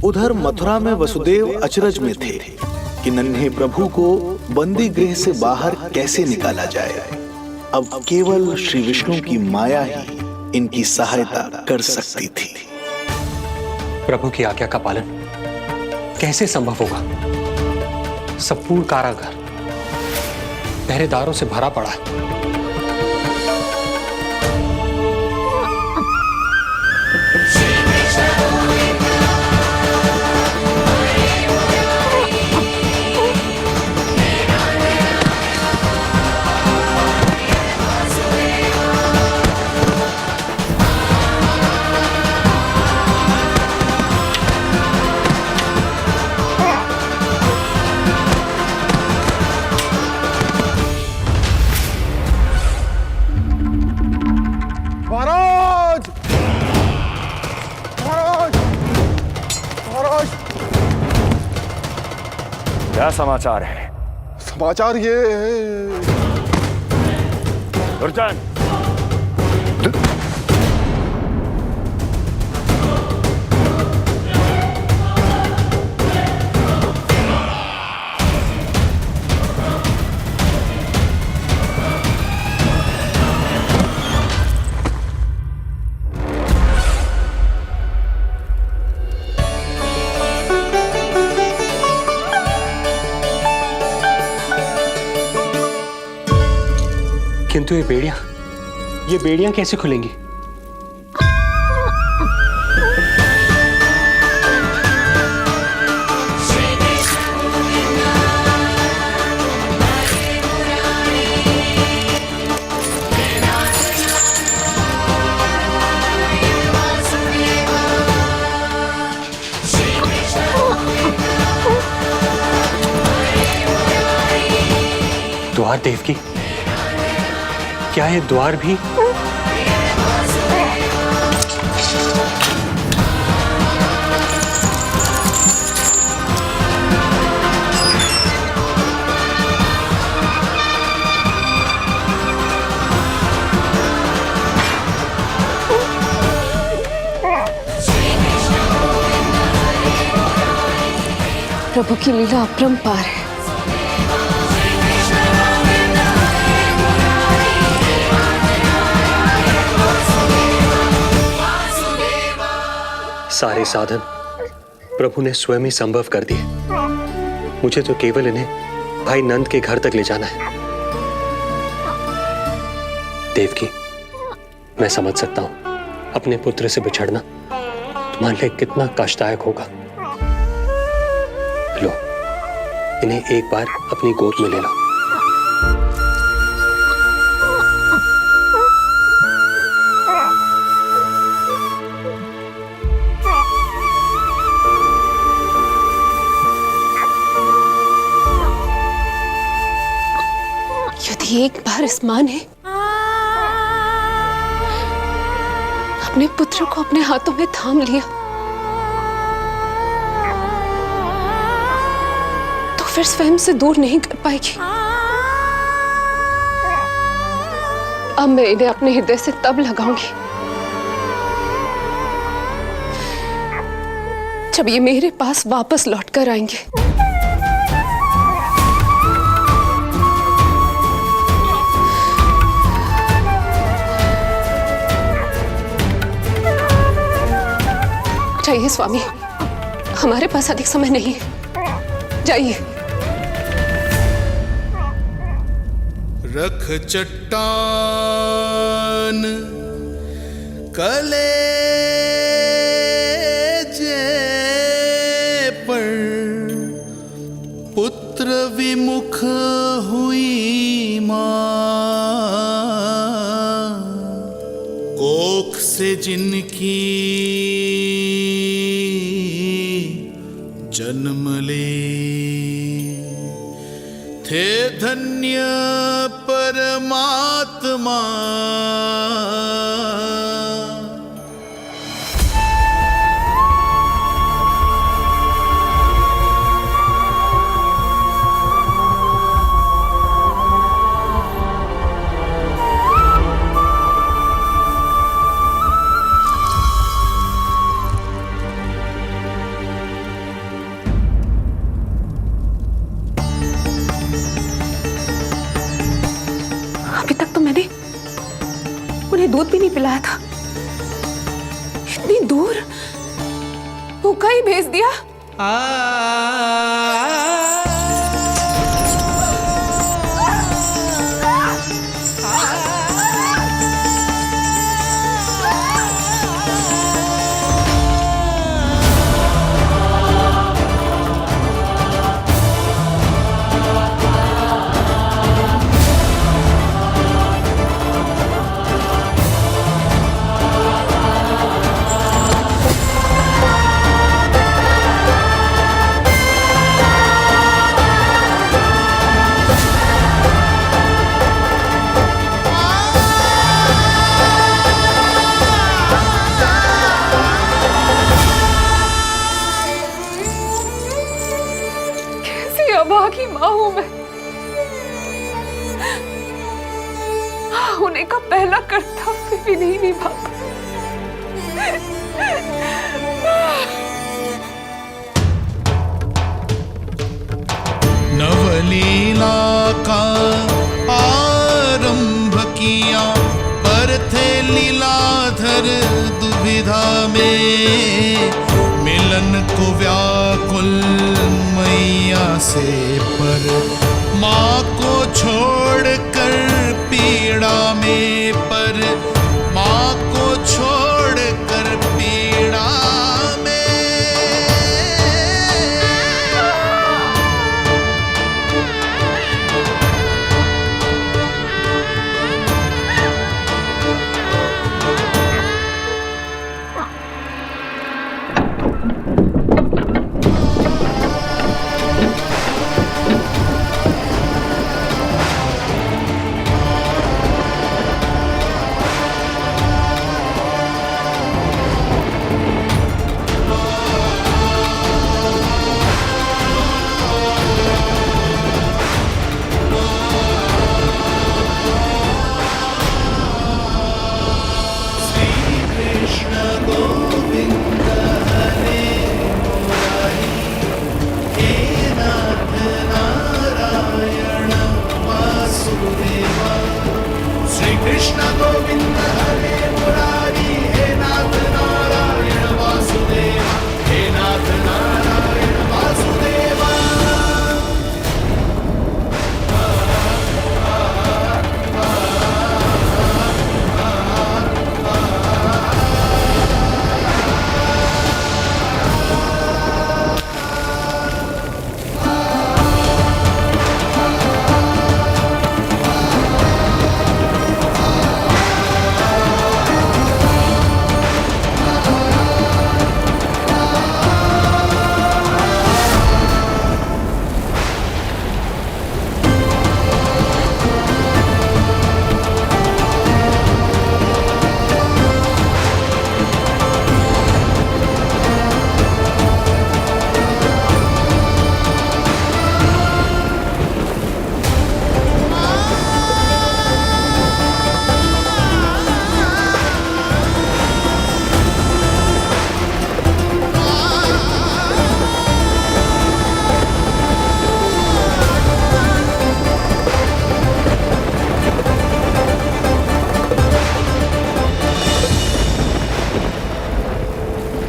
उधर मथुरा में वसुदेव अचरज में थे कि नन्हे प्रभु को बंदी गृह से बाहर कैसे निकाला जाए। अब केवल श्री विष्णु की माया ही इनकी सहायता कर सकती थी। प्रभु की आज्ञा का पालन कैसे संभव होगा? संपूर्ण कारागार पहरेदारों से भरा पड़ा है। क्या समाचार है? समाचार ये दुर्जन, किंतु ये बेड़ियां कैसे खुलेंगी? द्वार देव की, क्या ये द्वार भी? प्रभु की लीला अपरंपार है। सारे साधन प्रभु ने स्वयं ही संभव कर दिए। मुझे तो केवल इन्हें भाई नंद के घर तक ले जाना है। देवकी, मैं समझ सकता हूं अपने पुत्र से बिछड़ना तुम्हारे लिए कितना कष्टदायक होगा। लो, इन्हें एक बार अपनी गोद में ले लो। यदि एक बार इस मां ने अपने पुत्र को अपने हाथों में थाम लिया तो फिर स्वयं से दूर नहीं कर पाएगी। अब मैं इन्हें अपने हृदय से तब लगाऊंगी जब ये मेरे पास वापस लौट कर आएंगे। जाइए स्वामी, हमारे पास अधिक समय नहीं है, जाइए। रख चट्टान कलेजे पर, पुत्र विमुख हुई मां, कोख से जिनकी जन्म ले, थे धन्य परमात्मा। दूध भी नहीं पिलाया था। इतनी दूर भूखा ही भेज दिया। अभागी मां हूं मैं। होने का पहला कर्तव्य भी नहीं निभा। नवलीला का आरंभ किया पर थे लीलाधर दुविधा में, मिलन को व्याकुल मैया से पर माँ को छोड़कर पीड़ा में, पर माँ को छोड़कर पीड़ा में।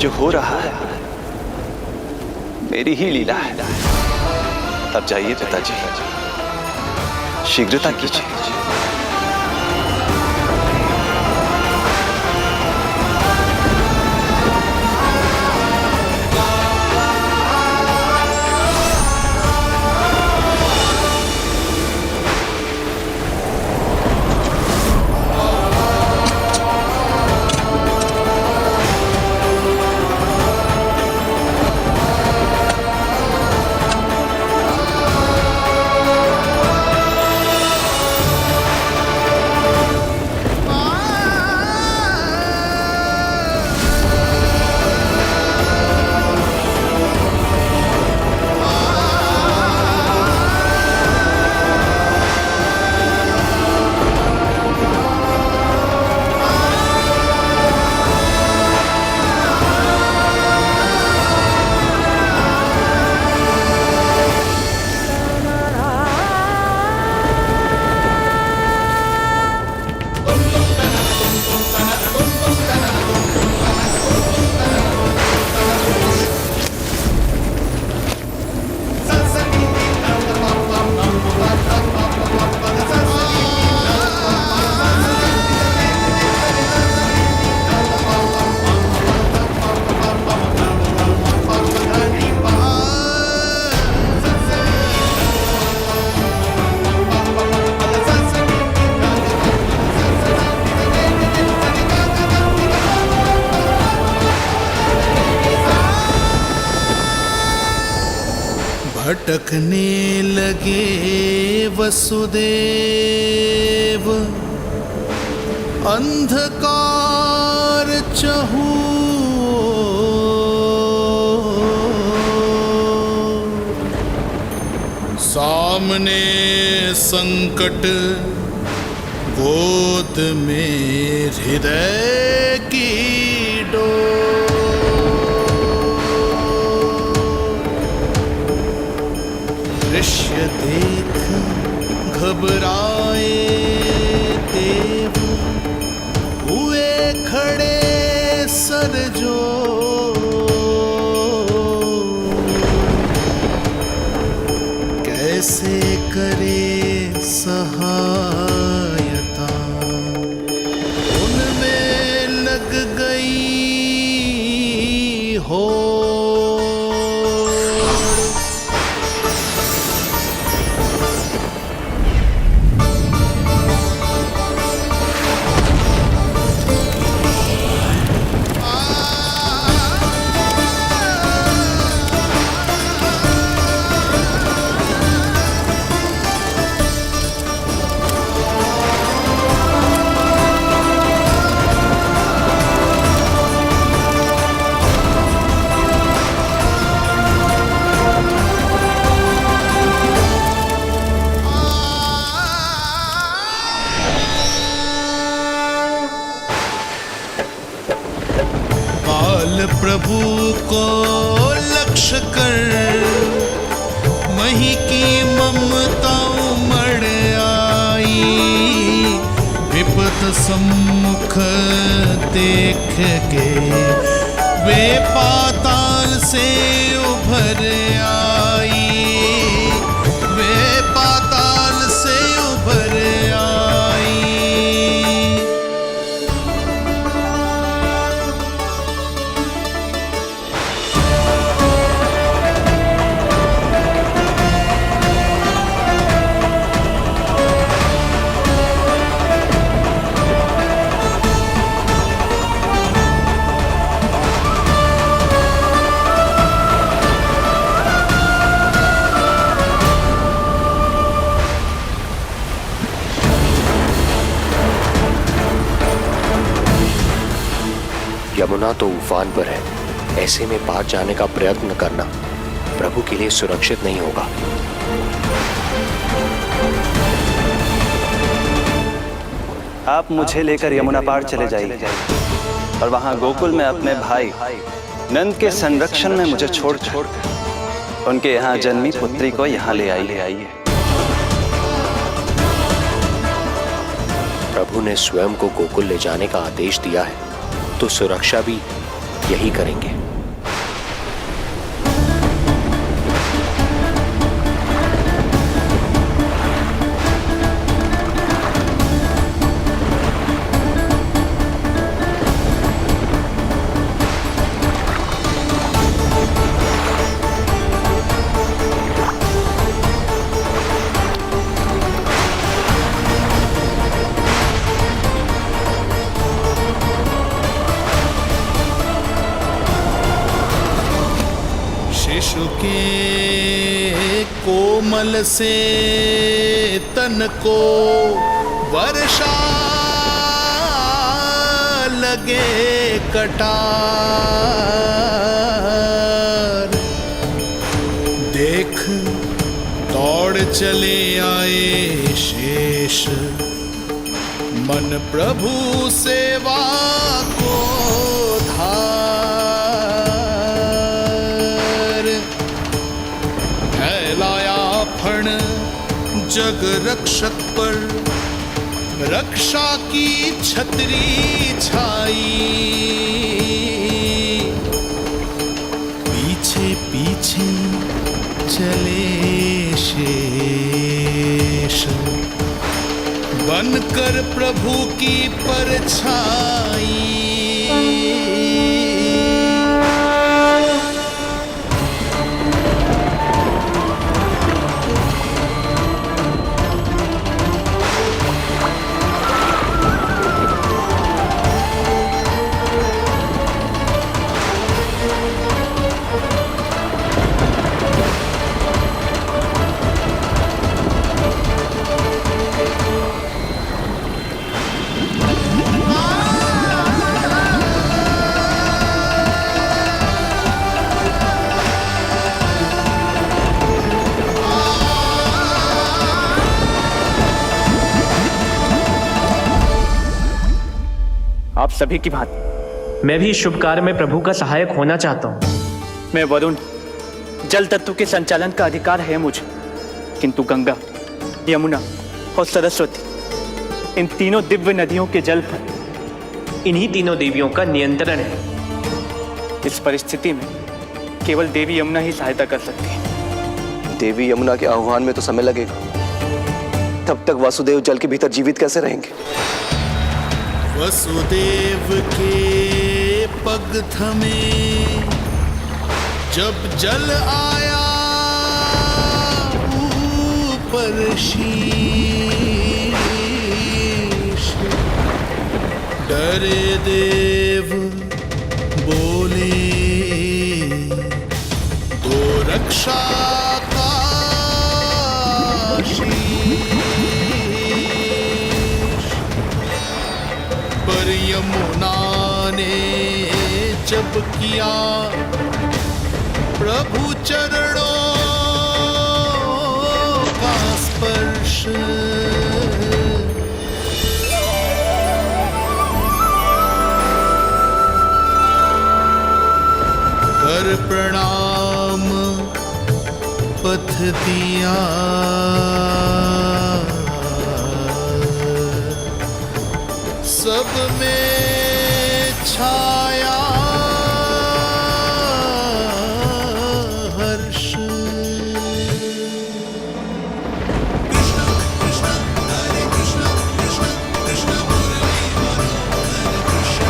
जो हो रहा है मेरी ही लीला है। तब जाइए पिताजी, शीघ्रता कीजिए। भटकने लगे वसुदेव, अंधकार चहूओर। सामने संकट, गोद में हृदय की दृश्य देख घबराए देव, हुए खड़े सर जोड़। कैसे करे सहायता, उनमें लग गई हो। प्रभु को लक्ष्य कर मही की ममता उमड़ आई। विपद सम्मुख देख के वे पाताल से उभर आई, वे पाताल से उभर आई। यमुना तो उफान पर है, ऐसे में पार जाने का प्रयत्न करना प्रभु के लिए सुरक्षित नहीं होगा। आप मुझे लेकर यमुना पार चले जाइए और वहां गोकुल में अपने भाई नंद के संरक्षण में मुझे छोड़ उनके यहाँ जन्मी पुत्री को यहाँ ले आइए। प्रभु ने स्वयं को गोकुल ले जाने का आदेश दिया है, तो सुरक्षा भी यही करेंगे। शिशु के कोमल से तन को वर्षा लगे कटार। देख दौड़ चले आए शेष, मन प्रभु सेवा को धार। फैलाया फण जग रक्षक पर, रक्षा की छतरी छाई। पीछे पीछे चले शेष, बनकर प्रभु की परछाई। सभी की भांति मैं भी इस शुभ कार्य में प्रभु का सहायक होना चाहता हूँ। मैं वरुण, जल तत्व के संचालन का अधिकार है मुझे, किंतु गंगा, यमुना और सरस्वती, इन तीनों दिव्य नदियों के जल पर इन्हीं तीनों देवियों का नियंत्रण है। इस परिस्थिति में केवल देवी यमुना ही सहायता कर सकती है। देवी यमुना के आह्वान में तो समय लगेगा, तब तक वासुदेव जल के भीतर जीवित कैसे रहेंगे? वसुदेव के पग थमे जब जल आया ऊपर शीश, डरे देव बोले दो रक्षा का शीश। पर यमुना ने जब किया प्रभु चरणों का स्पर्श, कर प्रणाम पथ दिया, सब में छाया हर्ष। कृष्ण कृष्ण हरे कृष्ण कृष्ण कृष्ण मुरली मनोहर कृष्ण।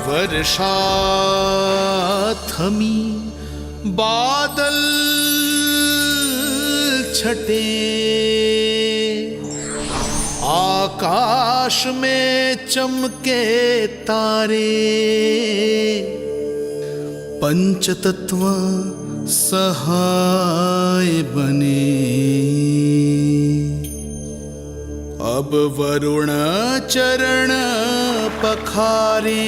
वर्षा थमी बादल छटे, आकाश में चमके तारे, पंचतत्व सहाय बने। अब वरुण चरण पखारे,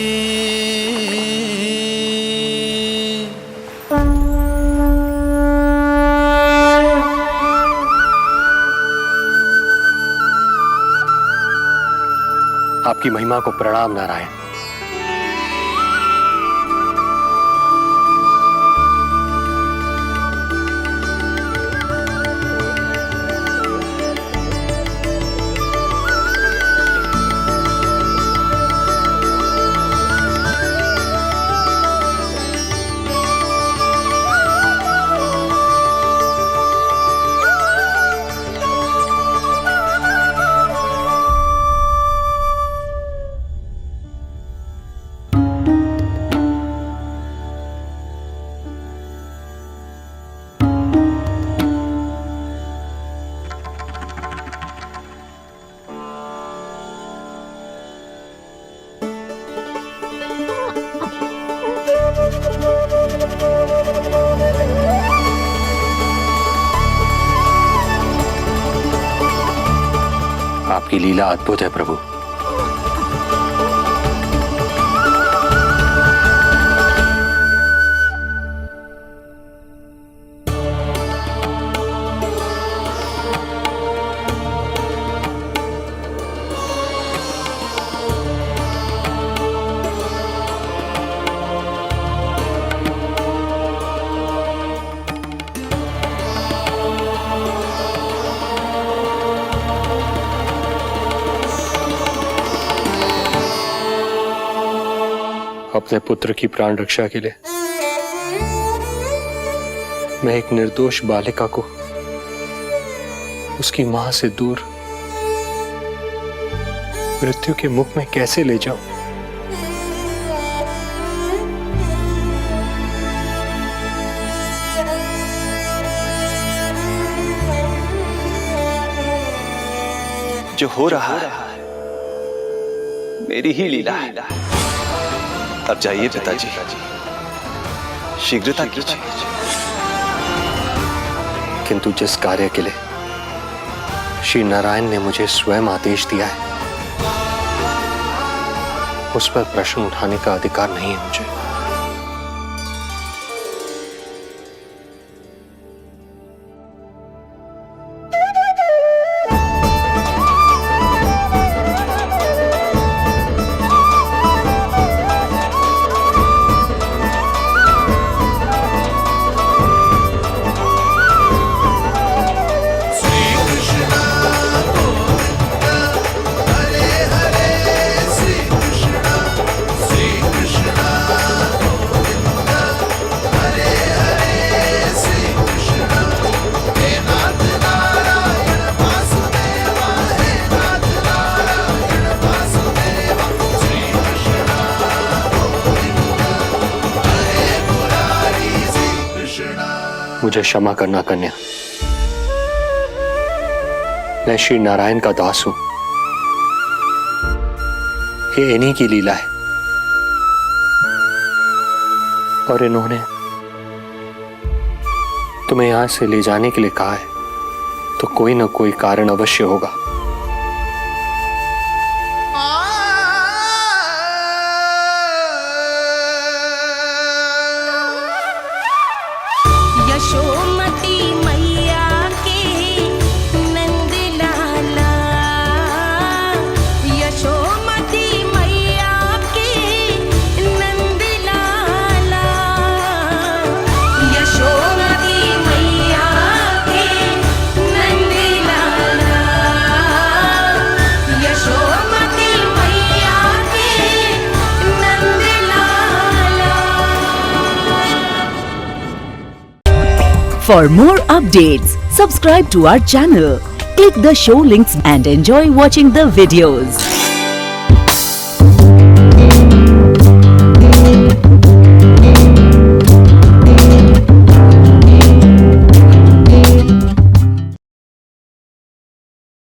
आपकी महिमा को प्रणाम नारायण। आपकी लीला अद्भुत है प्रभु। अपने पुत्र की प्राण रक्षा के लिए मैं एक निर्दोष बालिका को उसकी मां से दूर मृत्यु के मुख में कैसे ले जाऊं? जो हो रहा है मेरी ही लीला है। अब जाइए पिताजी, शीघ्रता कीजिए। किंतु जिस कार्य के लिए श्री नारायण ने मुझे स्वयं आदेश दिया है, उस पर प्रश्न उठाने का अधिकार नहीं है मुझे। मुझे क्षमा करना कन्या, मैं श्री नारायण का दास हूं। ये इन्हीं की लीला है और इन्होंने तुम्हें यहां से ले जाने के लिए कहा है, तो कोई ना कोई कारण अवश्य होगा। यशोमती मैया के नंद लाला, यशोमती मैया के नंद लाला, यशोमती मैया के नंद लाला, यशोमती मैया के नंद लाला। For more updates, subscribe to our channel, click the show links and enjoy watching the videos.